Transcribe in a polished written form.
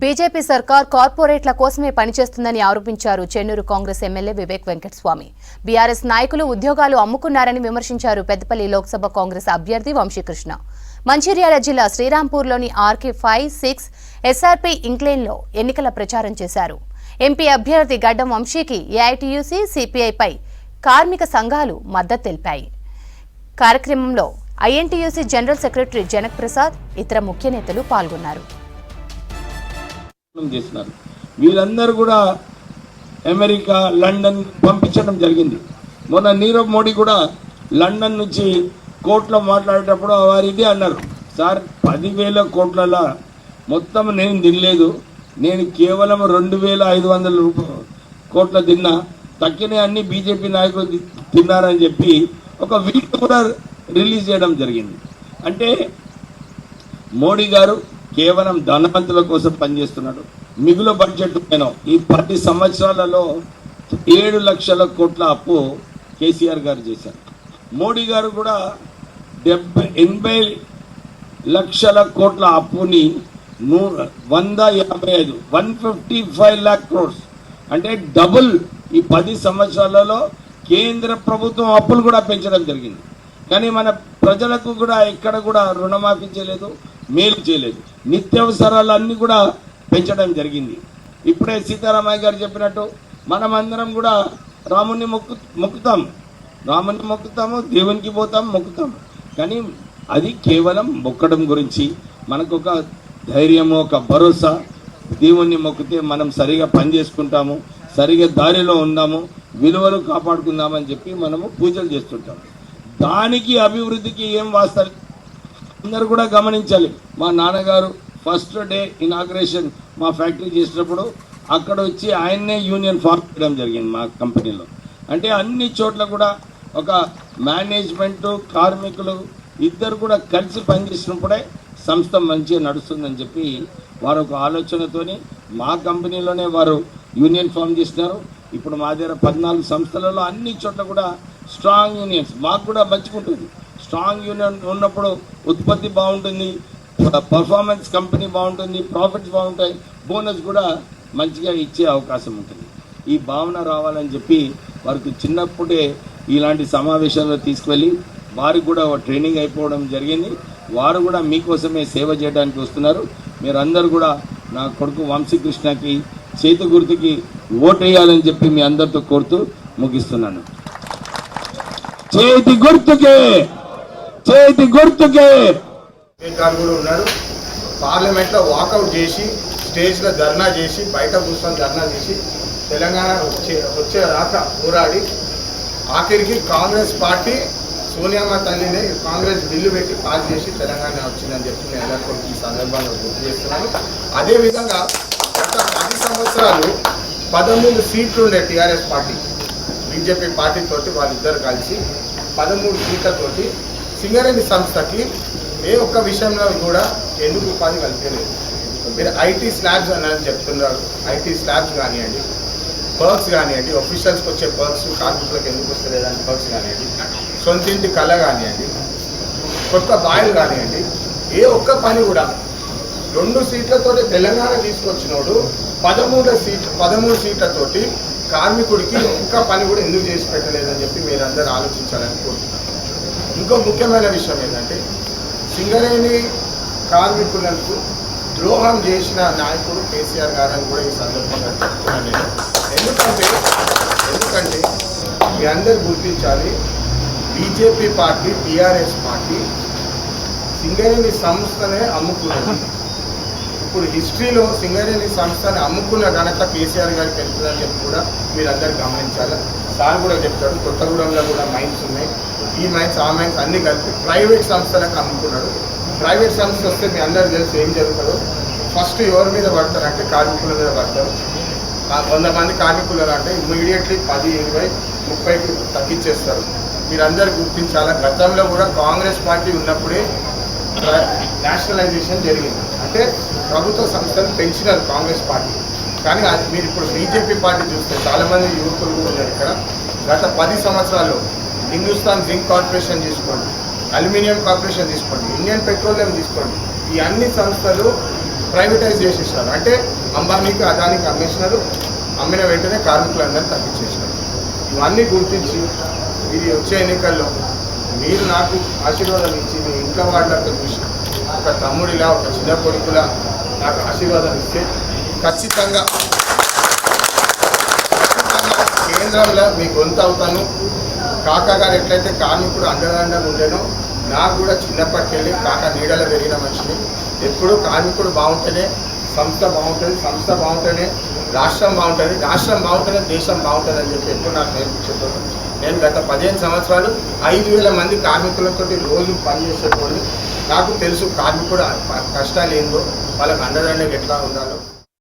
BJP సర్కార్ కార్పొరేట్ల కోసమే పనిచేస్తుందని ఆరోపించారు చెన్నూరు కాంగ్రెస్ ఎమ్మెల్యే వివేక్ వెంకటస్వామి. బీఆర్ఎస్ నాయకులు ఉద్యోగాలు అమ్ముకున్నారని విమర్శించారు పెద్దపల్లి లోక్సభ కాంగ్రెస్ అభ్యర్థి వంశీకృష్ణ. మంచిర్యాల జిల్లా శ్రీరాంపూర్లోని ఆర్కే 5-6 ఎస్ఆర్పీ ఇంక్లేన్లో ఎన్నికల ప్రచారం చేశారు. ఎంపీ అభ్యర్థి గడ్డం వంశీకి ఏఐటీయూసీ, సిపిఐపై కార్మిక సంఘాలు మద్దతు తెలిపాయి. కార్యక్రమంలో INTUC general secretary Janak Prasad, ఇతర ముఖ్య నేతలు పాల్గొన్నారు. వీళ్ళందరూ కూడా అమెరికా, లండన్ పంపించడం జరిగింది. మొన్న నీరవ్ మోడీ కూడా లండన్ నుంచి కోర్టులో మాట్లాడేటప్పుడు వారిది అన్నారు, సార్ 10,000 కోట్ల మొత్తం నేను తినలేదు, నేను కేవలం 2,500 కోట్ల తిన్నా, తక్కిన అన్ని బీజేపీ నాయకులు తిన్నారని చెప్పి ఒక వీడియో కూడా రిలీజ్ చేయడం జరిగింది. అంటే మోడీ గారు కేవలం ధనవంతుల కోసం పనిచేస్తున్నాడు. మిగులు బడ్జెట్ ఈ 10 సంవత్సరాలలో 7 లక్షల కోట్ల అప్పు కేసీఆర్ గారు చేశారు. మోడీ గారు కూడా 80 లక్షల కోట్ల అప్పుని 155 lakh crores అంటే డబుల్ ఈ 10 సంవత్సరాలలో కేంద్ర ప్రభుత్వం అప్పులు కూడా పెంచడం జరిగింది. కానీ మన ప్రజలకు కూడా ఎక్కడ కూడా రుణమాఫీ చేయలేదు, మేలు చేయలేదు. నిత్యావసరాలన్నీ కూడా పెంచడం జరిగింది. ఇప్పుడే సీతారామయ్య గారు చెప్పినట్టు మనమందరం కూడా రాముని మొక్కుతాము, దేవునికి పోతాం, మొక్కుతాం. కానీ అది కేవలం మొక్కడం గురించి మనకు ఒక ధైర్యము, ఒక భరోసా, దేవుణ్ణి మొక్కితే మనం సరిగా పని చేసుకుంటాము, సరిగా దారిలో ఉందాము, విలువలు కాపాడుకుందామని చెప్పి మనము పూజలు చేస్తుంటాము. దానికి అభివృద్ధికి ఏం వాస్తవం అందరూ కూడా గమనించాలి. మా నాన్నగారు ఫస్ట్ డే ఇనాగ్రేషన్ మా ఫ్యాక్టరీ చేసినప్పుడు అక్కడ వచ్చి ఆయన్నే యూనియన్ ఫార్మ్ చేయడం జరిగింది మా కంపెనీలో. అంటే అన్ని చోట్ల కూడా ఒక మేనేజ్మెంటు, కార్మికులు ఇద్దరు కూడా కలిసి పనిచేసినప్పుడే సంస్థ మంచిగా నడుస్తుందని చెప్పి వారు ఒక ఆలోచనతోని మా కంపెనీలోనే వారు యూనియన్ ఫామ్ చేసినారు. ఇప్పుడు మా దగ్గర 14 సంస్థలలో అన్ని చోట్ల కూడా స్ట్రాంగ్ యూనియన్స్, మాకు కూడా మంచుకుంటుంది. స్ట్రాంగ్ యూనియన్ ఉన్నప్పుడు ఉత్పత్తి బాగుంటుంది, పర్ఫార్మెన్స్ కంపెనీ బాగుంటుంది, ప్రాఫిట్స్ బాగుంటాయి, బోనస్ కూడా మంచిగా ఇచ్చే అవకాశం ఉంటుంది. ఈ భావన రావాలని చెప్పి వారికి చిన్నప్పుడే ఇలాంటి సమావేశాల్లో తీసుకువెళ్ళి వారికి కూడా ట్రైనింగ్ అయిపోవడం జరిగింది. వారు కూడా మీకోసమే సేవ చేయడానికి వస్తున్నారు. మీరందరూ కూడా నా కొడుకు వంశీకృష్ణకి చేతి గుర్తుకి ఓటు వేయాలని చెప్పి మీ అందరితో కోరుతూ ముగిస్తున్నాను. చేతి గుర్తుకే కూడా ఉన్నారు. పార్లమెంట్లో వాకౌట్ చేసి, స్టేజ్లో ధర్నా చేసి, బయట కూర్చొని ధర్నా చేసి తెలంగాణ వచ్చేదాకా పోరాడి ఆఖరికి కాంగ్రెస్ పార్టీ సోనియామ్మ తల్లిని కాంగ్రెస్ బిల్లు పెట్టి పాస్ చేసి తెలంగాణ వచ్చిందని చెప్పి నేను ಎಲ್ಲರಿಗೂ ఈ సందర్భంగా గుర్తు చేస్తున్నాను. అదేవిధంగా గత 10 సంవత్సరాలు 13 సీట్లు ఉండే టీఆర్ఎస్ పార్టీ బీజేపీ పార్టీతోటి వాళ్ళిద్దరు కలిసి 13 సీట్లతోటి సింగరేణి సంస్థకి ఏ ఒక్క విషయంలో కూడా ఎందుకు ఉపాధి కల్పించలేదు. మీరు ఐటీ స్లాబ్స్ అని చెప్తున్నారు. ఐటీ స్లాబ్స్ కానివ్వండి, పర్క్స్ కానివ్వండి, ఆఫీషియల్స్కి వచ్చే పర్క్స్ కార్మికులకు ఎందుకు వస్తలేదని పర్క్స్ కానివ్వండి, సొంతింటి కళ కానివ్వండి, కొత్త బాయిల్ కానివ్వండి, ఏ ఒక్క పని కూడా 2 సీట్లతో తెలంగాణ తీసుకొచ్చినోడు 13 సీట్లతోటి కార్మికుడికి ఒక్క పని కూడా ఎందుకు చేసి పెట్టలేదని చెప్పి మీరందరూ ఆలోచించాలని కోరుతున్నాను. ఇంకో ముఖ్యమైన విషయం ఏంటంటే సింగరేణి కార్మికులకు ద్రోహం చేసిన నాయకుడు కేసీఆర్ గారని కూడా ఈ సందర్భంగా చెప్తున్నాను నేను. ఎందుకంటే మీ అందరు గుర్తించాలి, BJP party, TRS party Singareni సంస్థనే అమ్ముకున్నది. ఇప్పుడు హిస్టరీలో సింగరేణి సంస్థని అమ్ముకున్న ఘనత కేసీఆర్ గారికి వెళ్తుందని చెప్పి కూడా మీరందరూ గమనించాలి. సార్ కూడా చెప్తాడు, కొత్తగూడెంలో కూడా మైన్స్ ఉన్నాయి, ఈ మైన్స్ ఆ మైన్స్ అన్నీ కలిపి ప్రైవేట్ సంస్థలకు అమ్ముకున్నాడు. ప్రైవేట్ సంస్థ వస్తే మీ అందరూ తెలిసి ఏం జరుగుతుందో, ఫస్ట్ ఎవరి మీద పడతారంటే కార్మికుల మీద పడతారు. 100 మంది కార్మికులు అంటే ఇమ్మీడియట్లీ 10, 20, 30కి తగ్గించేస్తారు. మీరందరూ గుర్తించాలా, గతంలో కూడా కాంగ్రెస్ పార్టీ ఉన్నప్పుడే నేషనలైజేషన్ జరిగింది. అంటే ప్రభుత్వ సంస్థలు పెంచినారు కాంగ్రెస్ పార్టీ. కానీ అది మీరు ఇప్పుడు బీజేపీ పార్టీ చూస్తే చాలామంది యువకులు కూడా ఉన్నారు ఇక్కడ. గత 10 సంవత్సరాల్లో హిందుస్థాన్ జింక్ కార్పొరేషన్ తీసుకోండి, అల్యూమినియం కార్పొరేషన్ తీసుకోండి, ఇండియన్ పెట్రోలియం తీసుకోండి, ఈ అన్ని సంస్థలు ప్రైవేటైజ్ చేసేసినారు. అంటే అంబానీకి అదానికి అమ్మేసినారు. అమ్మిన వెంటనే కార్మికులందరినీ తగ్గించేసినారు. ఇవన్నీ గుర్తించి ఇది వచ్చే ఎన్నికల్లో మీరు నాకు ఆశీర్వాదం ఇచ్చి మీ ఇంట్లో వాళ్ళంతా చూసి ఒక తమ్ముడిలా ఒక చిన్న కొడుకులా నాకు ఆశీర్వాదం ఇస్తే ఖచ్చితంగా కేంద్రంలో మీ గొంతు అవుతాను. కాకా గారు ఎట్లయితే కార్మికుడు అండదండగా ఉండేనో నాకు కూడా చిన్నప్పటికెళ్ళి కాకా నీడలో పెరిగిన మనిషిని. ఎప్పుడు కార్మికుడు బాగుంటేనే సంస్థ బాగుంటుంది, సంస్థ బాగుంటేనే రాష్ట్రం బాగుంటుంది, రాష్ట్రం బాగుంటేనే దేశం బాగుంటుంది అని చెప్పి ఎప్పుడు నాకు నేర్పించేటోడు. నేను గత 15 సంవత్సరాలు 5,000 మంది కార్మికులతో రోజు పనిచేసేటోళ్ళు. నాకు తెలుసు కార్మికుడు కష్టాలు ఏందో, వాళ్ళకి అండదండగా ఎట్లా ఉండాలో.